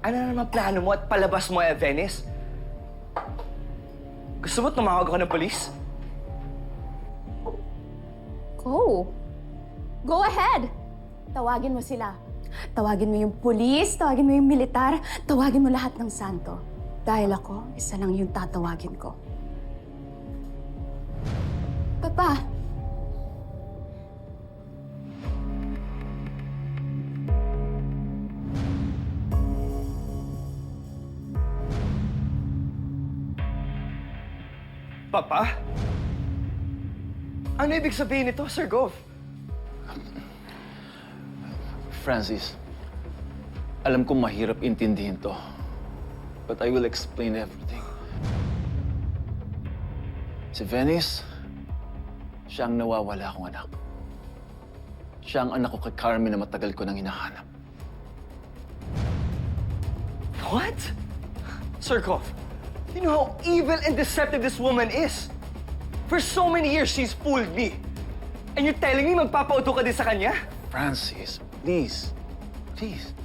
Ano na naman plano mo at palabas mo ay Venice? Gusto mo tumawag ako ng polis? Go. Go ahead. Tawagin mo sila. Tawagin mo yung pulis, tawagin mo yung militar, tawagin mo lahat ng santo. Dahil ako, isa lang yung tatawagin ko. Papa. Papa? Ano ibig sabihin nito, Sir Gov? Francis, alam kong mahirap intindihin to. But I will explain everything. Si Venice, siya ang nawawala akong anak. Siya ang anak ko kay Carmen na matagal ko nang hinahanap. What? Sir Gov, you know how evil and deceptive this woman is. For so many years, she's fooled me. And you're telling me magpapauto ka din sa kanya? Francis, please. Please.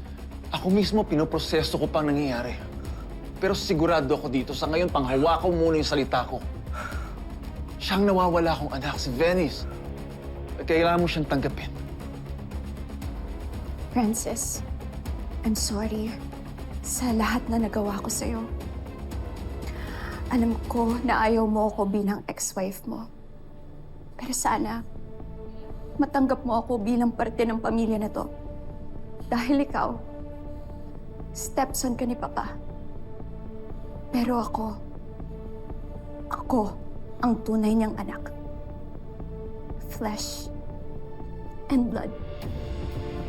Ako mismo pinoproseso ko pang nangyayari. Pero sigurado ako dito, sa ngayon panghawakan muna yung salita ko. Siyang nawawala akong anak, si Venice. At kailangan mo siyang tanggapin. Francis, I'm sorry sa lahat na nagawa ko sa'yo. Alam ko na ayaw mo ako bilang ex-wife mo. Pero sana, matanggap mo ako bilang parte ng pamilya na to. Dahil ikaw, stepson ka ni Papa. Pero ako ang tunay niyang anak. Flesh and blood.